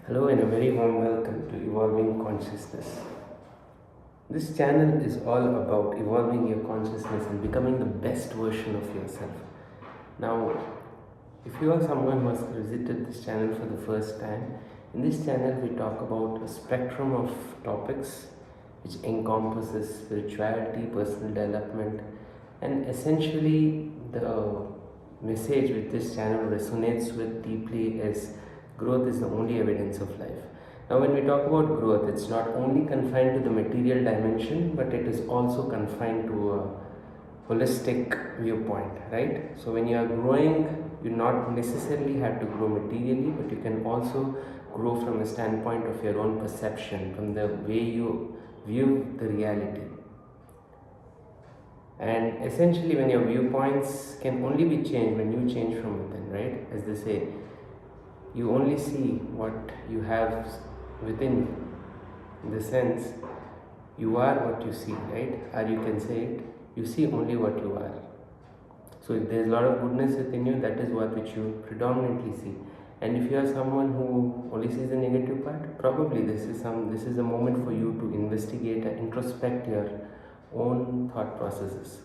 Hello and a very warm welcome to Evolving Consciousness. This channel is all about evolving your consciousness and becoming the best version of yourself. Now, if you are someone who has visited this channel for the first time, in this channel we talk about a spectrum of topics which encompasses spirituality, personal development, and essentially the message which this channel resonates with deeply is growth is the only evidence of life. Now, when we talk about growth, it's not only confined to the material dimension, but it is also confined to a holistic viewpoint, right? So, when you are growing, you not necessarily have to grow materially, but you can also grow from a standpoint of your own perception, from the way you view the reality. And essentially, when your viewpoints can only be changed when you change from within, right? As they say, you only see what you have within you. In the sense, you are what you see, right? Or you can say it, you see only what you are. So if there's a lot of goodness within you, that is what which you predominantly see. And if you are someone who only sees the negative part, probably this is a moment for you to investigate and introspect your own thought processes.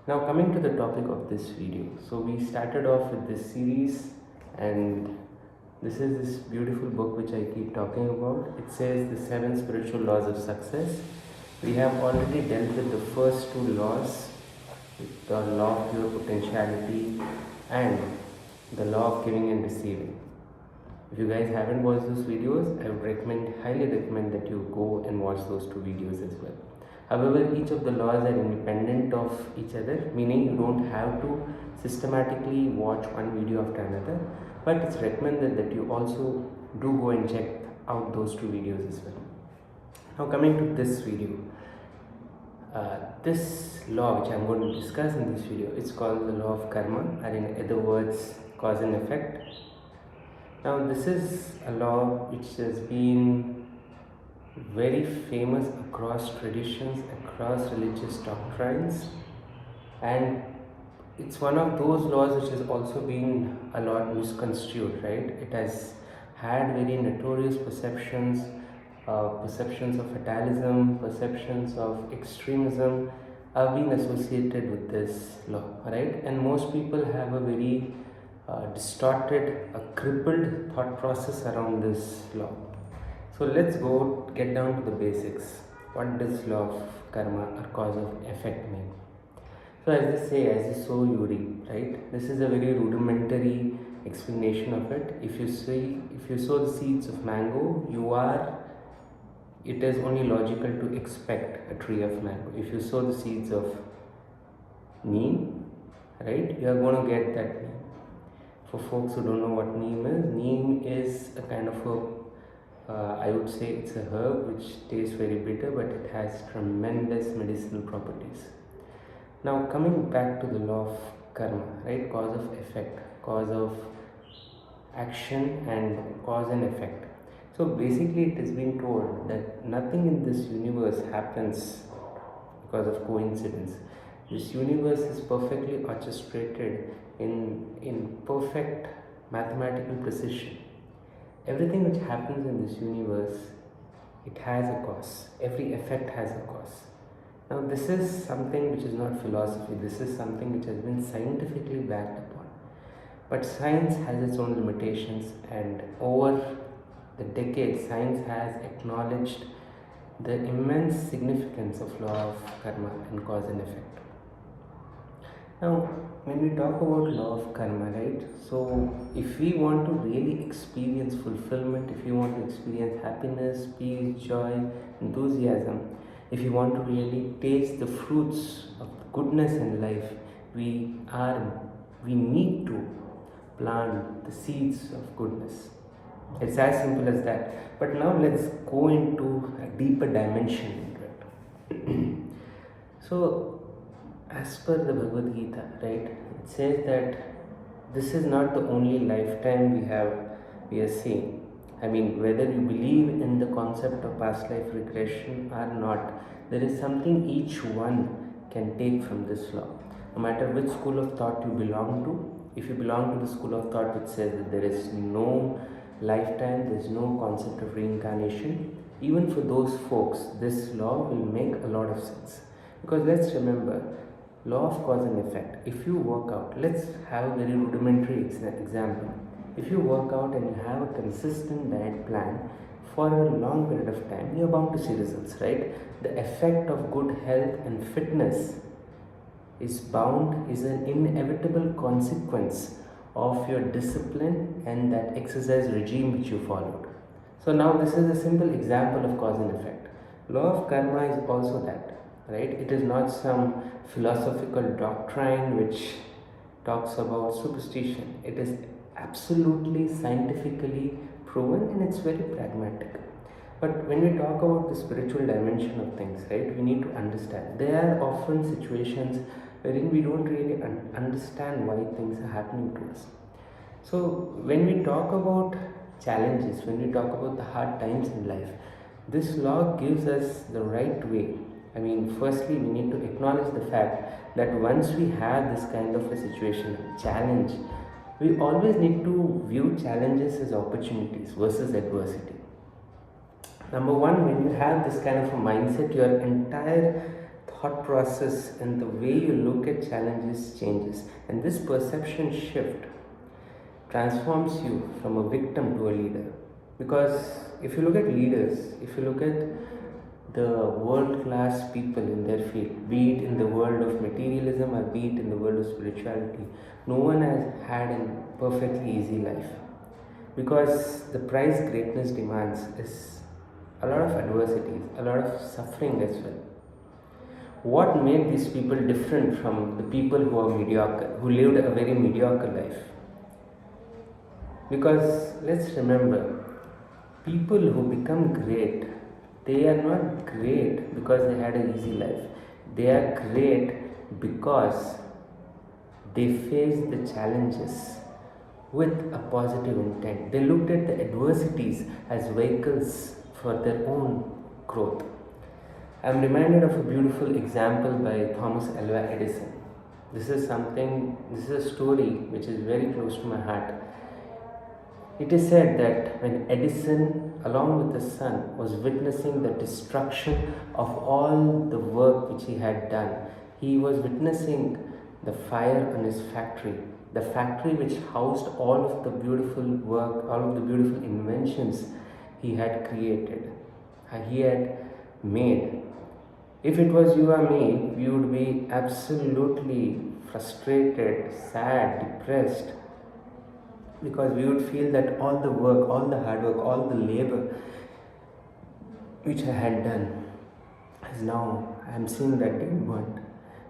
Now, coming to the topic of this video. So we started off with this series, and this is this beautiful book which I keep talking about. It says the 7 spiritual laws of success. We have already dealt with the first 2 laws, the law of pure potentiality and the law of giving and receiving. If you guys haven't watched those videos, I would highly recommend that you go and watch those 2 videos as well. However, each of the laws are independent of each other, meaning you don't have to systematically watch one video after another, but it's recommended that you also do go and check out those 2 videos as well. Now, coming to this video, this law which I'm going to discuss in this video, it's called the law of karma, or in other words, cause and effect. Now, this is a law which has been very famous across traditions, across religious doctrines, and it's one of those laws which has also been a lot misconstrued, right? It has had very notorious perceptions, perceptions of fatalism, perceptions of extremism have been associated with this law, right? And most people have a very distorted, a crippled thought process around this law. So let's get down to the basics. What does law of karma or cause of effect mean? So as they say, as you sow, you reap, right? This is a very rudimentary explanation of it. If you sow the seeds of mango, it is only logical to expect a tree of mango. If you sow the seeds of neem, right, you are going to get that neem. For folks who don't know what neem is a kind of I would say it's a herb which tastes very bitter, but it has tremendous medicinal properties. Now, coming back to the law of karma, right? Cause of effect, cause of action, and cause and effect. So basically, it has been told that nothing in this universe happens because of coincidence. This universe is perfectly orchestrated in perfect mathematical precision. Everything which happens in this universe, it has a cause. Every effect has a cause. Now, this is something which is not philosophy. This is something which has been scientifically backed upon. But science has its own limitations, and over the decades, science has acknowledged the immense significance of law of karma and cause and effect. Now, when we talk about law of karma, right? So, if we want to really experience fulfillment, if you want to experience happiness, peace, joy, enthusiasm, if you want to really taste the fruits of goodness in life, we need to plant the seeds of goodness. It's as simple as that. But now let's go into a deeper dimension into it. So, as per the Bhagavad Gita, right, it says that this is not the only lifetime we are seeing. I mean, whether you believe in the concept of past life regression or not, there is something each one can take from this law. No matter which school of thought you belong to, if you belong to the school of thought which says that there is no lifetime, there's no concept of reincarnation. Even for those folks, this law will make a lot of sense. Because let's remember, law of cause and effect. If you work out, let's have a very rudimentary example. If you work out and you have a consistent diet plan for a long period of time, you're bound to see results, right? The effect of good health and fitness is an inevitable consequence of your discipline and that exercise regime which you followed. So now this is a simple example of cause and effect. Law of karma is also that, right? It is not some philosophical doctrine which talks about superstition. It is absolutely scientifically proven and it's very pragmatic. But when we talk about the spiritual dimension of things, right, we need to understand there are often situations wherein we don't really understand why things are happening to us. So when we talk about challenges, when we talk about the hard times in life, this law gives us the right way. I mean, firstly, we need to acknowledge the fact that once we have this kind of a situation, challenge, we always need to view challenges as opportunities versus adversity. Number one, when you have this kind of a mindset, your entire thought process and the way you look at challenges changes. And this perception shift transforms you from a victim to a leader. Because if you look at leaders, if you look at the world-class people in their field, be it in the world of materialism or be it in the world of spirituality, no one has had a perfectly easy life. Because the price greatness demands is a lot of adversities, a lot of suffering as well. What made these people different from the people who are mediocre, who lived a very mediocre life? Because let's remember, people who become great, they are not great because they had an easy life. They are great because they faced the challenges with a positive intent. They looked at the adversities as vehicles for their own growth. I'm reminded of a beautiful example by Thomas Alva Edison. This is a story which is very close to my heart. It is said that when Edison, along with his son, was witnessing the destruction of all the work which he had done, he was witnessing the fire on his factory, the factory which housed all of the beautiful work, all of the beautiful inventions he had created, he had made. If it was you or me, we would be absolutely frustrated, sad, depressed, because we would feel that all the work, all the hard work, all the labor which I had done is now, I am seeing that getting burnt.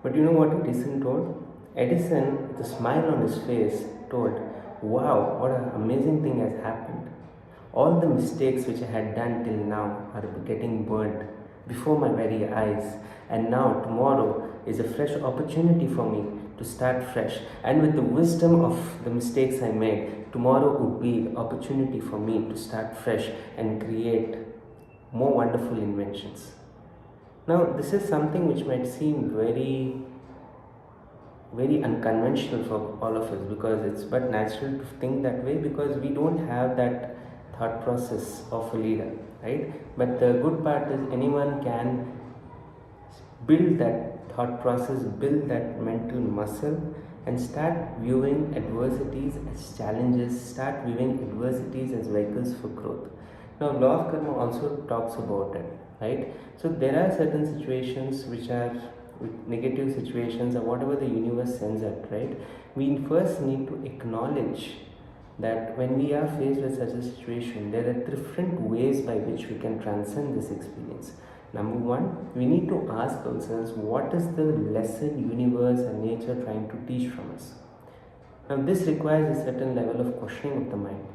But you know what Edison told? Edison, with a smile on his face, told, "Wow, what an amazing thing has happened. All the mistakes which I had done till now are getting burnt before my very eyes, and now tomorrow is a fresh opportunity for me to start fresh. And with the wisdom of the mistakes I made, tomorrow would be the opportunity for me to start fresh and create more wonderful inventions." Now, this is something which might seem very, very unconventional for all of us, because it's but natural to think that way because we don't have that thought process of a leader, right? But the good part is anyone can build that thought process, build that mental muscle, and start viewing adversities as challenges, start viewing adversities as vehicles for growth. Now, law of karma also talks about it, right? So there are certain situations which are negative situations or whatever the universe sends us, right? We first need to acknowledge that when we are faced with such a situation, there are different ways by which we can transcend this experience. Number one, we need to ask ourselves, what is the lesson universe and nature trying to teach from us? Now, this requires a certain level of questioning of the mind.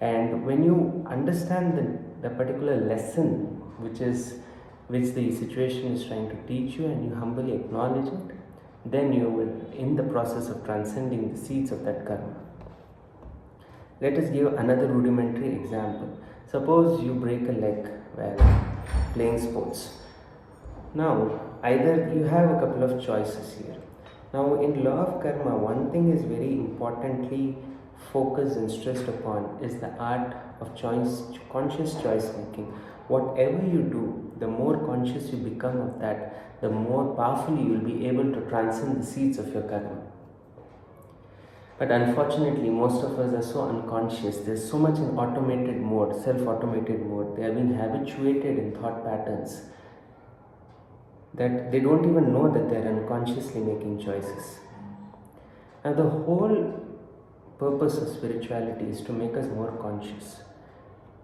And when you understand the particular lesson which the situation is trying to teach you, and you humbly acknowledge it, then you will in the process of transcending the seeds of that karma. Let us give another rudimentary example. Suppose you break a leg while playing sports. Now, either you have a couple of choices here. Now, in law of karma, one thing is very importantly focused and stressed upon is the art of conscious choice making. Whatever you do, the more conscious you become of that, the more powerfully you will be able to transcend the seeds of your karma. But unfortunately, most of us are so unconscious. There's so much in automated mode, self-automated mode. They have been habituated in thought patterns that they don't even know that they're unconsciously making choices. Now, the whole purpose of spirituality is to make us more conscious,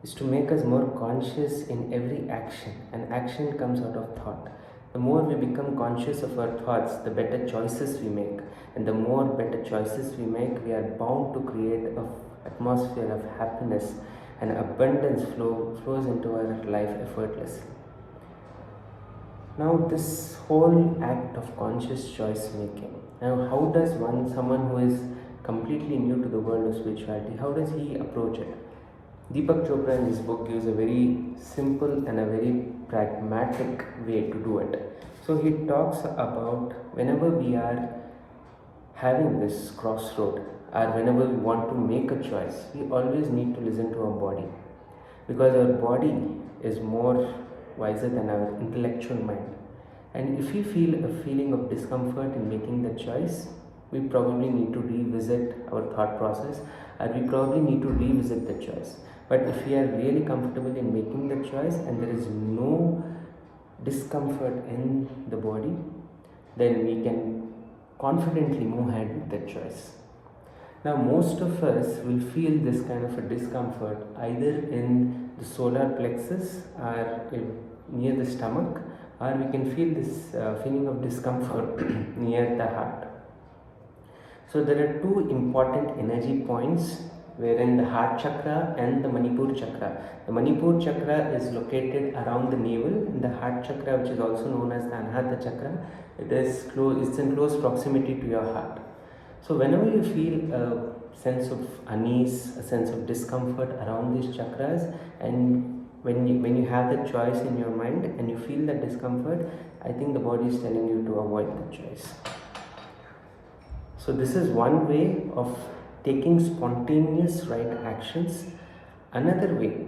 is to make us more conscious in every action. And action comes out of thought. The more we become conscious of our thoughts, the better choices we make. And the more better choices we make, we are bound to create an atmosphere of happiness, and abundance flows into our life effortlessly. Now, this whole act of conscious choice making. Now, how does someone who is completely new to the world of spirituality, how does he approach it? Deepak Chopra in his book gives a very simple and a very pragmatic way to do it. So he talks about whenever we are having this crossroad, or whenever we want to make a choice, we always need to listen to our body, because our body is more wiser than our intellectual mind. And if we feel a feeling of discomfort in making the choice, we probably need to revisit our thought process, or we probably need to revisit the choice. But if we are really comfortable in making the choice and there is no discomfort in the body, then we can confidently move ahead with that choice. Now, most of us will feel this kind of a discomfort either in the solar plexus or near the stomach, or we can feel this feeling of discomfort near the heart. So there are two important energy points, wherein the heart chakra and the Manipur chakra. The Manipur chakra is located around the navel, and the heart chakra, which is also known as the Anahata chakra, it's in close proximity to your heart. So whenever you feel a sense of unease, a sense of discomfort around these chakras, and when you have the choice in your mind and you feel that discomfort, I think the body is telling you to avoid the choice. So this is one way of taking spontaneous right actions. Another way,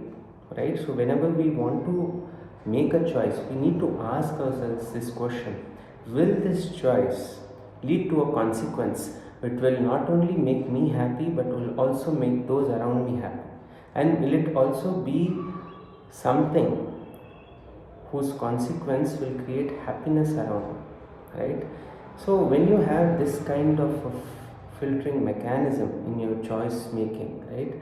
right? So whenever we want to make a choice, we need to ask ourselves this question: will this choice lead to a consequence which will not only make me happy but will also make those around me happy? And will it also be something whose consequence will create happiness around me, right? So when you have this kind of filtering mechanism in your choice making, right,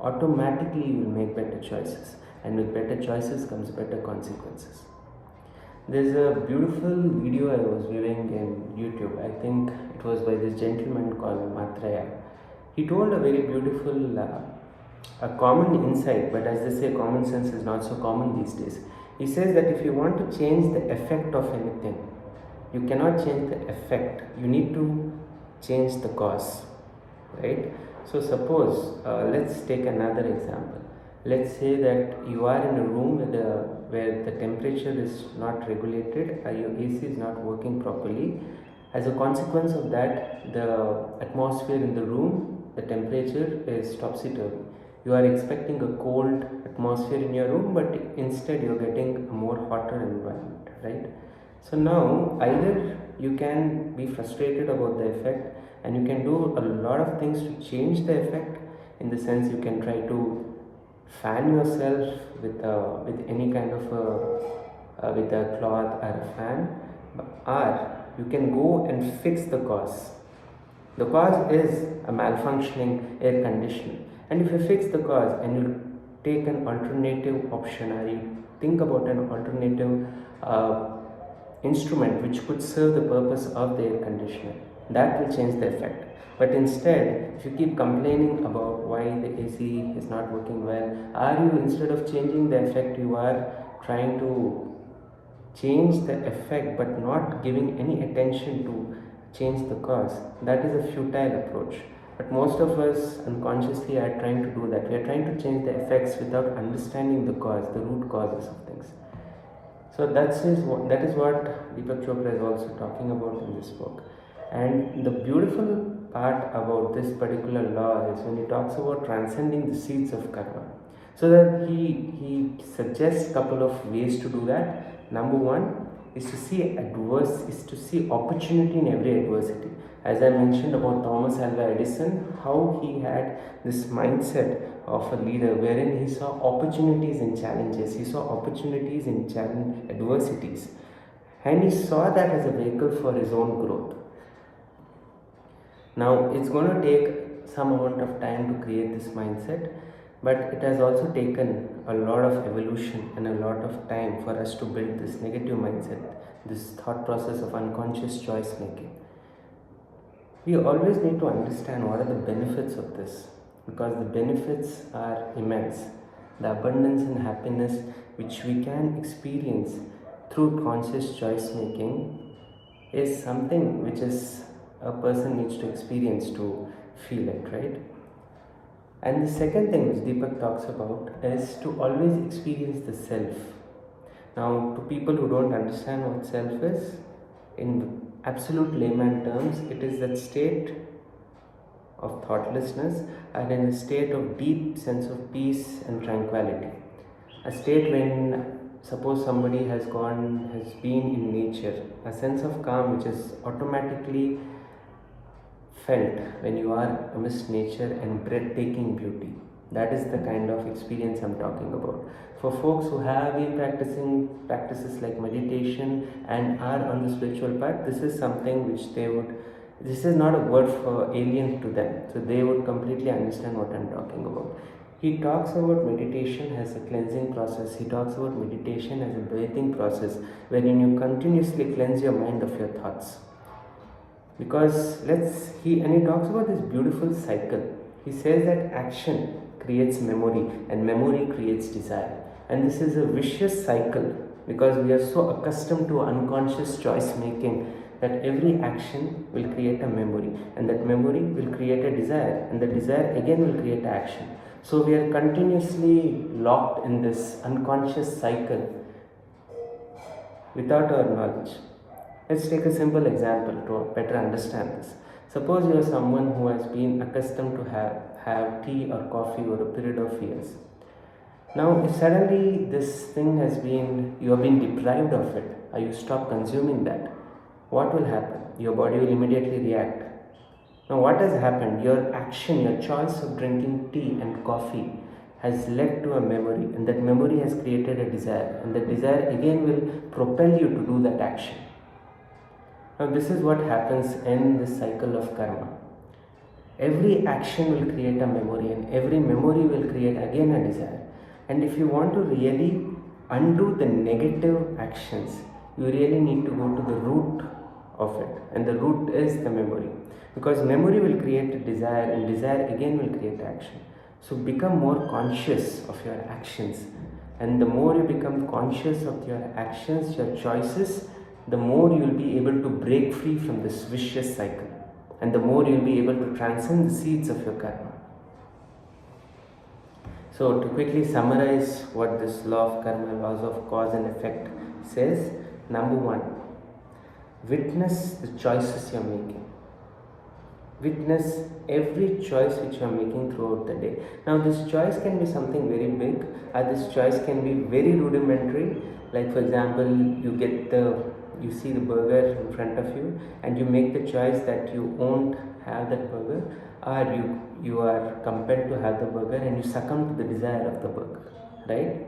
automatically you will make better choices, and with better choices comes better consequences. There's a beautiful video I was viewing in YouTube. I think it was by this gentleman called Matraya. He told a very beautiful, a common insight, but as they say, common sense is not so common these days. He says that if you want to change the effect of anything, you cannot change the effect, you need to change the cause, right? So suppose, let's take another example. Let's say that you are in a room where the temperature is not regulated, your AC is not working properly. As a consequence of that, the atmosphere in the room, the temperature is topsy-turvy. You are expecting a cold atmosphere in your room, but instead you are getting a more hotter environment, right? So now either you can be frustrated about the effect, and you can do a lot of things to change the effect, in the sense you can try to fan yourself with any kind of with a cloth or a fan, or you can go and fix the cause. The cause is a malfunctioning air conditioner, and if you fix the cause and you take an alternative option, or you think about an alternative instrument which could serve the purpose of the air conditioner, that will change the effect. But instead, if you keep complaining about why the AC is not working well, are you, instead of changing the effect, you are trying to change the effect but not giving any attention to change the cause? That is a futile approach. But most of us unconsciously are trying to do that. We are trying to change the effects without understanding the cause, the root causes of things. So that is what Deepak Chopra is also talking about in this book. And the beautiful part about this particular law is when he talks about transcending the seeds of karma. So that he suggests a couple of ways to do that. Number one is to see opportunity in every adversity. As I mentioned about Thomas Alva Edison, how he had this mindset of a leader wherein he saw opportunities in challenges, he saw opportunities in adversities, and he saw that as a vehicle for his own growth. Now, it's going to take some amount of time to create this mindset, but it has also taken a lot of evolution and a lot of time for us to build this negative mindset, this thought process of unconscious choice making. We always need to understand what are the benefits of this, because the benefits are immense. The abundance and happiness which we can experience through conscious choice making is something which is a person needs to experience to feel it, right? And the second thing which Deepak talks about is to always experience the self. Now, to people who don't understand what self is, in absolute layman terms, it is that state of thoughtlessness and in a state of deep sense of peace and tranquility. A state when, suppose somebody has been in nature, a sense of calm which is automatically felt when you are amidst nature and breathtaking beauty. That is the kind of experience I'm talking about. For folks who have been practicing practices like meditation and are on the spiritual path, this is something which this is not a word for alien to them. So they would completely understand what I'm talking about. He talks about meditation as a cleansing process. He talks about meditation as a breathing process wherein you continuously cleanse your mind of your thoughts. Because he talks about this beautiful cycle. He says that action creates memory and memory creates desire. And this is a vicious cycle because we are so accustomed to unconscious choice making that every action will create a memory, and that memory will create a desire, and the desire again will create action. So we are continuously locked in this unconscious cycle without our knowledge. Let's take a simple example to better understand this. Suppose you are someone who has been accustomed to have tea or coffee over a period of years. Now, if suddenly you have been deprived of it, or you stop consuming that, what will happen? Your body will immediately react. Now, what has happened? Your action, your choice of drinking tea and coffee has led to a memory, and that memory has created a desire, and that desire again will propel you to do that action. Now, this is what happens in this cycle of karma. Every action will create a memory, and every memory will create again a desire. And if you want to really undo the negative actions, you really need to go to the root of it, and the root is the memory, because memory will create a desire, and desire again will create action. So become more conscious of your actions, and the more you become conscious of your actions, your choices, the more you will be able to break free from this vicious cycle, and the more you will be able to transcend the seeds of your karma. So to quickly summarize what this law of karma, laws of cause and effect says, number one, witness the choices you are making. Witness every choice which you are making throughout the day. Now, this choice can be something very big, or this choice can be very rudimentary. Like, for example, you see the burger in front of you, and you make the choice that you won't have that burger, or you are compelled to have the burger, and you succumb to the desire of the burger, right?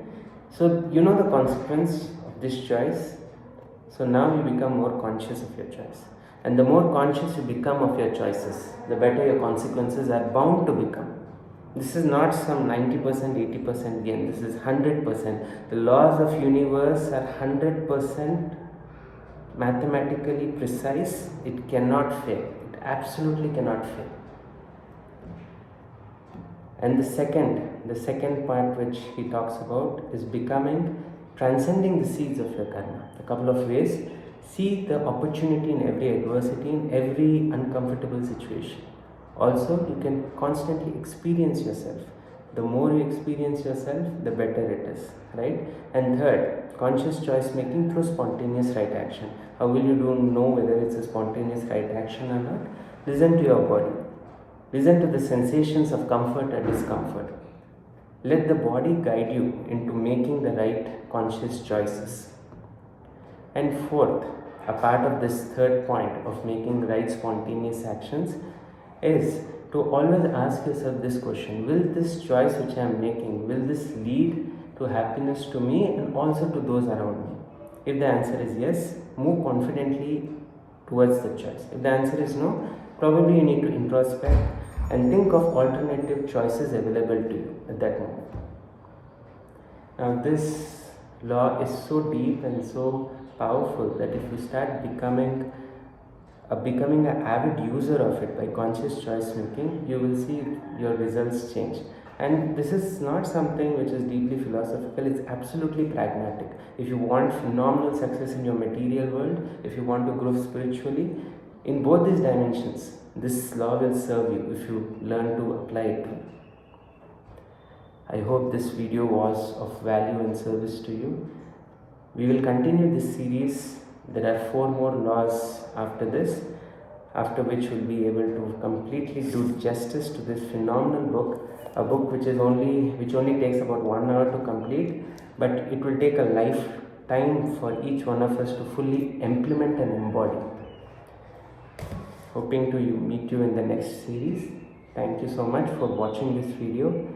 So you know the consequence of this choice. So now you become more conscious of your choice. And the more conscious you become of your choices, the better your consequences are bound to become. This is not some 90%, 80% gain. This is 100%. The laws of universe are 100% mathematically precise. It cannot fail. It absolutely cannot fail. And the second part which he talks about is transcending the seeds of your karma. A couple of ways. See the opportunity in every adversity, in every uncomfortable situation. Also, you can constantly experience yourself. The more you experience yourself, the better it is, right? And third, conscious choice making through spontaneous right action. How will you know whether it's a spontaneous right action or not? Listen to your body. Listen to the sensations of comfort and discomfort. Let the body guide you into making the right conscious choices. And fourth, a part of this third point of making the right spontaneous actions is to always ask yourself this question: will this choice which I am making, will this lead to happiness to me and also to those around me? If the answer is yes, move confidently towards the choice. If the answer is no, probably you need to introspect and think of alternative choices available to you at that moment. Now, this law is so deep and so powerful that if you start becoming an avid user of it by conscious choice making, you will see your results change. And this is not something which is deeply philosophical, it's absolutely pragmatic. If you want phenomenal success in your material world, if you want to grow spiritually, in both these dimensions, this law will serve you if you learn to apply it. I hope this video was of value and service to you. We will continue this series. There are 4 more laws after this, after which we'll be able to completely do justice to this phenomenal book, a book which only takes about 1 hour to complete, but it will take a lifetime for each one of us to fully implement and embody. Hoping to meet you in the next series. Thank you so much for watching this video.